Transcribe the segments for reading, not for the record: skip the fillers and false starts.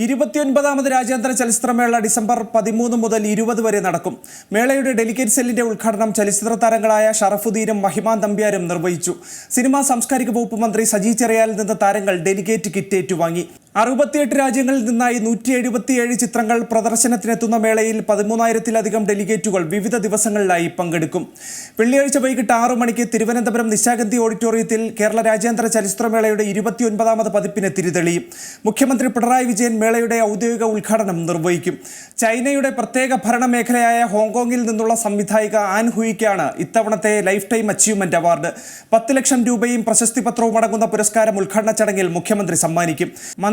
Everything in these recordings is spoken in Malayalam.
29ാമത് രാജ്യാന്തര ചലച്ചിത്രമേള ഡിസംബർ 13 മുതൽ 20 വരെ നടക്കും. മേളയുടെ ഡെലിഗേറ്റ് സെല്ലിന്റെ ഉദ്ഘാടനം ചലച്ചിത്ര താരങ്ങളായ ഷറഫുദ്ദീനും മഹിമാൻ തമ്പ്യാരും നിർവഹിച്ചു. സിനിമാ സാംസ്കാരിക വകുപ്പ് മന്ത്രി സജി ചെറിയാനിൽ നിന്ന് താരങ്ങൾ ഡെലിഗേറ്റ് കിറ്റ് ഏറ്റുവാങ്ങി. 68 രാജ്യങ്ങളിൽ നിന്നായി 177 ചിത്രങ്ങൾ പ്രദർശനത്തിനെത്തുന്ന മേളയിൽ 13,000-ലധികം ഡെലിഗേറ്റുകൾ വിവിധ ദിവസങ്ങളിലായി പങ്കെടുക്കും. വെള്ളിയാഴ്ച വൈകിട്ട് 6 മണിക്ക് തിരുവനന്തപുരം നിശാഗന്ധി ഓഡിറ്റോറിയത്തിൽ കേരള രാജ്യാന്തര ചലച്ചിത്രമേളയുടെ 29ാമത് പതിപ്പിന് തിരിതെളിയും. മുഖ്യമന്ത്രി പിണറായി വിജയൻ മേളയുടെ ഔദ്യോഗിക ഉദ്ഘാടനം നിർവഹിക്കും. ചൈനയുടെ പ്രത്യേക ഭരണ മേഖലയായ ഹോങ്കോങ്ങിൽ നിന്നുള്ള സംവിധായിക ആൻ ഹുയിക്കാണ് ഇത്തവണത്തെ ലൈഫ് ടൈം അച്ചീവ്മെന്റ് അവാർഡ്. 10 ലക്ഷം രൂപയും പ്രശസ്തി പത്രവും അടങ്ങുന്ന പുരസ്കാരം ഉദ്ഘാടന ചടങ്ങിൽ മുഖ്യമന്ത്രി സമ്മാനിക്കും.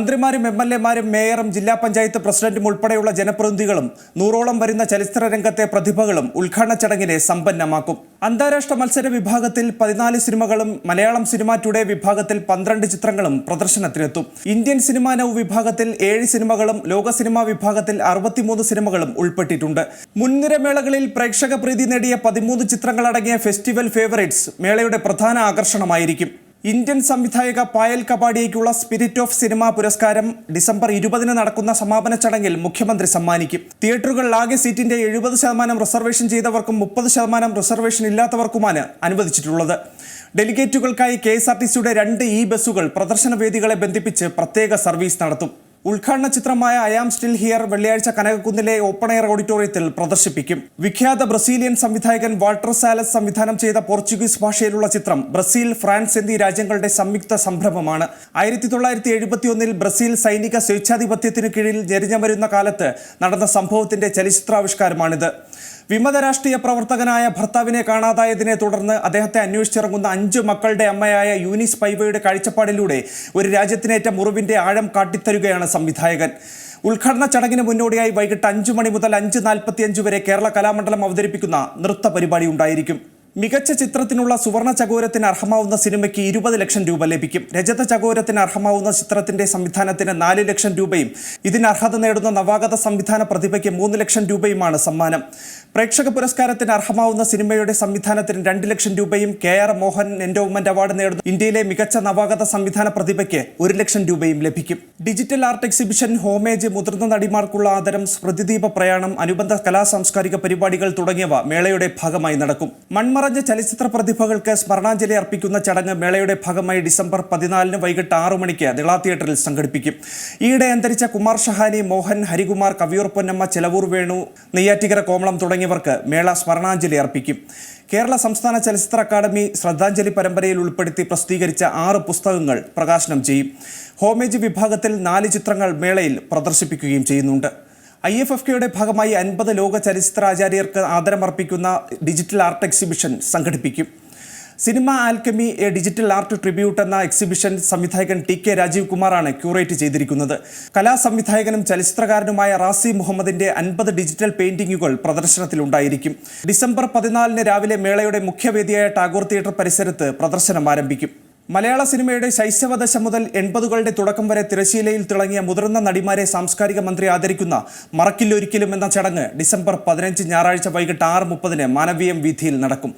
മന്ത്രിമാരും MLA-മാരും മേയറും ജില്ലാ പഞ്ചായത്ത് പ്രസിഡന്റും ഉൾപ്പെടെയുള്ള ജനപ്രതിനിധികളും 100ഓളം വരുന്ന ചലച്ചിത്ര രംഗത്തെ പ്രതിഭകളും ഉദ്ഘാടന ചടങ്ങിനെ സമ്പന്നമാക്കും. അന്താരാഷ്ട്ര മത്സര വിഭാഗത്തിൽ 14 സിനിമകളും മലയാളം സിനിമ ടുഡേ വിഭാഗത്തിൽ 12 ചിത്രങ്ങളും പ്രദർശനത്തിനെത്തും. ഇന്ത്യൻ സിനിമാ നൗ വിഭാഗത്തിൽ 7 സിനിമകളും ലോക സിനിമാ വിഭാഗത്തിൽ 63 സിനിമകളും ഉൾപ്പെട്ടിട്ടുണ്ട്. മുൻനിര മേളകളിൽ പ്രേക്ഷക പ്രീതി നേടിയ 13 ചിത്രങ്ങളടങ്ങിയ ഫെസ്റ്റിവൽ ഫേവറേറ്റ്സ് മേളയുടെ പ്രധാന ആകർഷണമായിരിക്കും. ഇന്ത്യൻ സംവിധായക പായൽ കപാഡിയയ്ക്കുള്ള സ്പിരിറ്റ് ഓഫ് സിനിമ പുരസ്കാരം ഡിസംബർ 20 നടക്കുന്ന സമാപന ചടങ്ങിൽ മുഖ്യമന്ത്രി സമ്മാനിക്കും. തിയേറ്ററുകളിൽ ആകെ സീറ്റിന്റെ 70% റിസർവേഷൻ ചെയ്തവർക്കും 30% റിസർവേഷൻ ഇല്ലാത്തവർക്കുമാണ് അനുവദിച്ചിട്ടുള്ളത്. ഡെലിഗേറ്റുകൾക്കായി KSRTCയുടെ 2 ബസ്സുകൾ പ്രദർശന വേദികളെ ബന്ധിപ്പിച്ച് പ്രത്യേക സർവീസ് നടത്തും. ഉദ്ഘാടന ചിത്രമായ ഐ ആം സ്റ്റിൽ ഹിയർ വെള്ളിയാഴ്ച കനകക്കുന്നിലെ ഓപ്പൺ എയർ ഓഡിറ്റോറിയത്തിൽ പ്രദർശിപ്പിക്കും. വിഖ്യാത ബ്രസീലിയൻ സംവിധായകൻ വാൾട്ടർ സാലസ് സംവിധാനം ചെയ്ത പോർച്ചുഗീസ് ഭാഷയിലുള്ള ചിത്രം ബ്രസീൽ, ഫ്രാൻസ് എന്നീ രാജ്യങ്ങളുടെ സംയുക്ത സംരംഭമാണ്. 1971 ബ്രസീൽ സൈനിക സ്വേച്ഛാധിപത്യത്തിന് കീഴിൽ ഞെരിഞ്ഞമരുന്ന കാലത്ത് നടന്ന സംഭവത്തിന്റെ ചലച്ചിത്രാവിഷ്കാരമാണിത്. വിമത രാഷ്ട്രീയ പ്രവർത്തകനായ ഭർത്താവിനെ കാണാതായതിനെ തുടർന്ന് അദ്ദേഹത്തെ അന്വേഷിച്ചിറങ്ങുന്ന 5 മക്കളുടെ അമ്മയായ യൂനിസ് പൈവയുടെ കാഴ്ചപ്പാടിലൂടെ ഒരു രാജ്യത്തിനേറ്റ മുറിവിന്റെ ആഴം കാട്ടിത്തരുകയാണ് സംവിധായകൻ. ഉദ്ഘാടന ചടങ്ങിന് മുന്നോടിയായി വൈകിട്ട് 5 മണി മുതൽ 5:45 വരെ കേരള കലാമണ്ഡലം അവതരിപ്പിക്കുന്ന നൃത്ത പരിപാടി ഉണ്ടായിരിക്കും. മികച്ച ചിത്രത്തിനുള്ള സുവർണ ചകോരത്തിന് അർഹമാവുന്ന സിനിമയ്ക്ക് 20 ലക്ഷം രൂപ ലഭിക്കും. രജത ചകോരത്തിന് അർഹമാവുന്ന ചിത്രത്തിന്റെ സംവിധാനത്തിന് 4 ലക്ഷം രൂപയും ഇതിന് അർഹത നേടുന്ന നവാഗത സംവിധാന പ്രതിഭയ്ക്ക് 3 ലക്ഷം രൂപയുമാണ് സമ്മാനം. പ്രേക്ഷക പുരസ്കാരത്തിന് അർഹമാവുന്ന സിനിമയുടെ സംവിധാനത്തിന് 2 ലക്ഷം രൂപയും KR മോഹൻ എൻഡോവ്മെന്റ് അവാർഡ് നേടുന്ന ഇന്ത്യയിലെ മികച്ച നവാഗത സംവിധാന പ്രതിഭയ്ക്ക് 1 ലക്ഷം രൂപയും ലഭിക്കും. ഡിജിറ്റൽ ആർട്ട് എക്സിബിഷൻ, ഹോമേജ്, മുതിർന്ന നടിമാർക്കുള്ള ആദരം, സ്മൃതിദീപ പ്രയാണം, അനുബന്ധ കലാ സാംസ്കാരിക പരിപാടികൾ തുടങ്ങിയവ മേളയുടെ ഭാഗമായി നടക്കും. മൺമറഞ്ഞ ചലച്ചിത്ര പ്രതിഭകൾക്ക് സ്മരണാഞ്ജലി അർപ്പിക്കുന്ന ചടങ്ങ് മേളയുടെ ഭാഗമായി ഡിസംബർ 14 വൈകിട്ട് 6 മണിക്ക് നിള തിയേറ്ററിൽ സംഘടിപ്പിക്കും. ഈയിടെ അന്തരിച്ച കുമാർ ഷഹാനി, മോഹൻ, ഹരികുമാർ, കവിയൂർ പൊന്നമ്മ, ചെലവൂർ വേണു, നെയ്യാറ്റിക്കര കോമളം തുടങ്ങിയവർക്ക് മേള സ്മരണാഞ്ജലി അർപ്പിക്കും. കേരള സംസ്ഥാന ചലച്ചിത്ര അക്കാദമി ശ്രദ്ധാഞ്ജലി പരമ്പരയിൽ ഉൾപ്പെടുത്തി പ്രസിദ്ധീകരിച്ച 6 പുസ്തകങ്ങൾ പ്രകാശനം ചെയ്യും. ഹോമേജ് വിഭാഗത്തിൽ 4 ചിത്രങ്ങൾ മേളയിൽ പ്രദർശിപ്പിക്കുകയും ചെയ്യുന്നുണ്ട്. IFFKയുടെ ഭാഗമായി 50 ലോക ചലച്ചിത്രാചാര്യർക്ക് ആദരമർപ്പിക്കുന്ന ഡിജിറ്റൽ ആർട്ട് എക്സിബിഷൻ സംഘടിപ്പിക്കും. Cinema alchemy A digital art tribute എന്ന എക്സിബിഷൻ സംവിധായകൻ TK രാജീവ് കുമാറാണ് ക്യൂറേറ്റ് ചെയ്തിരിക്കുന്നത്. കലാസംവിധായകനും ചലച്ചിത്രകാരനുമായ റാസി മുഹമ്മദിന്റെ 50 ഡിജിറ്റൽ പെയിന്റിങ്ങുകൾ പ്രദർശനത്തിലുണ്ടായിരിക്കും. ഡിസംബർ 14 രാവിലെ മേളയുടെ മുഖ്യവേദിയായ ടാഗോർ തിയേറ്റർ പരിസരത്ത് പ്രദർശനം ആരംഭിക്കും. മലയാള സിനിമയുടെ ശൈശവദശ മുതൽ 80കളുടെ തുടക്കം വരെ തിരശ്ശീലയിൽ തിളങ്ങിയ മുതിർന്ന നടിമാരെ സാംസ്കാരിക മന്ത്രി ആദരിക്കുന്ന മറക്കില്ലൊരിക്കലും എന്ന ചടങ്ങ് ഡിസംബർ 15 ഞായറാഴ്ച വൈകിട്ട് 6:30 മാനവീയം വീഥിയിൽ നടക്കും.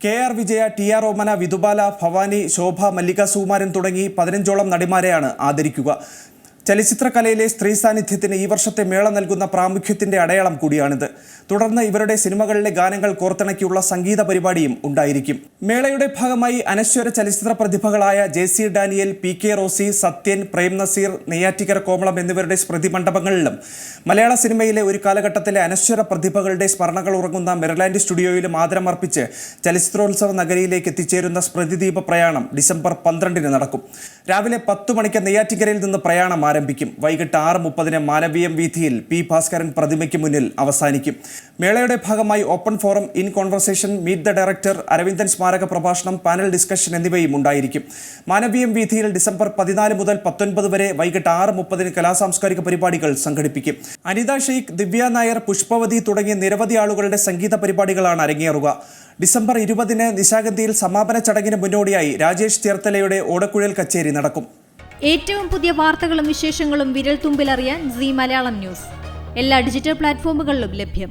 KR വിജയ, TR ഓമന, വിധുബാല, ഭവാനി, ശോഭ, മല്ലിക സുകുമാരൻ തുടങ്ങി 15ഓളം നടിമാരെയാണ് ആദരിക്കുക. ചലച്ചിത്രകലയിലെ സ്ത്രീ സാന്നിധ്യത്തിന് ഈ വർഷത്തെ മേള നൽകുന്ന പ്രാമുഖ്യത്തിന്റെ അടയാളം കൂടിയാണിത്. തുടർന്ന് ഇവരുടെ സിനിമകളിലെ ഗാനങ്ങൾ കോർത്തിണക്കിയുള്ള സംഗീത പരിപാടിയും ഉണ്ടായിരിക്കും. മേളയുടെ ഭാഗമായി അനശ്വര ചലച്ചിത്ര പ്രതിഭകളായ JC ഡാനിയൽ, PK റോസി, സത്യൻ, പ്രേം നസീർ, നെയ്യാറ്റിക്കര കോമളം എന്നിവരുടെ സ്മൃതി മണ്ഡപങ്ങളിലും മലയാള സിനിമയിലെ ഒരു കാലഘട്ടത്തിലെ അനശ്വര പ്രതിഭകളുടെ സ്മരണകൾ ഉറങ്ങുന്ന മെറിലാൻഡ് സ്റ്റുഡിയോയിലും ആദരമർപ്പിച്ച് ചലച്ചിത്രോത്സവ നഗരിയിലേക്ക് എത്തിച്ചേരുന്ന സ്മൃതിദീപ പ്രയാണം ഡിസംബർ 12 നടക്കും. രാവിലെ 10 മണിക്ക് നെയ്യാറ്റിക്കരയിൽ നിന്ന് പ്രയാണം ആരംഭിക്കും. വൈകിട്ട് 6:30 മാനവീയം വീഥിയിൽ P ഭാസ്കരൻ പ്രതിമയ്ക്ക് മുന്നിൽ അവസാനിക്കും. മേളയുടെ ഭാഗമായി open forum, in conversation, meet the director, Aravindan സ്മാരക പ്രഭാഷണം, പാനൽ ഡിസ്കഷൻ എന്നിവയും ഉണ്ടായിരിക്കും. മാനവീയം വീഥിയിൽ ഡിസംബർ 14 മുതൽ 19 വരെ വൈകിട്ട് 6:30 കലാസാംസ്കാരിക പരിപാടികൾ സംഘടിപ്പിക്കും. അനിത ഷെയ്ഖ്, ദിവ്യ നായർ, പുഷ്പവതി തുടങ്ങിയ നിരവധി ആളുകളുടെ സംഗീത പരിപാടികളാണ് അരങ്ങേറുക. ഡിസംബർ 20 നിശാഗന്ധിയിൽ സമാപന ചടങ്ങിന് മുന്നോടിയായി രാജേഷ് ചേർത്തലയുടെ ഓടക്കുഴൽ കച്ചേരി നടക്കും. ഏറ്റവും പുതിയ വാർത്തകളും വിശേഷങ്ങളും വിരൽ തുമ്പിലറിയാൻ Zee മലയാളം ന്യൂസ് എല്ലാ ഡിജിറ്റൽ പ്ലാറ്റ്ഫോമുകളിലും ലഭ്യം.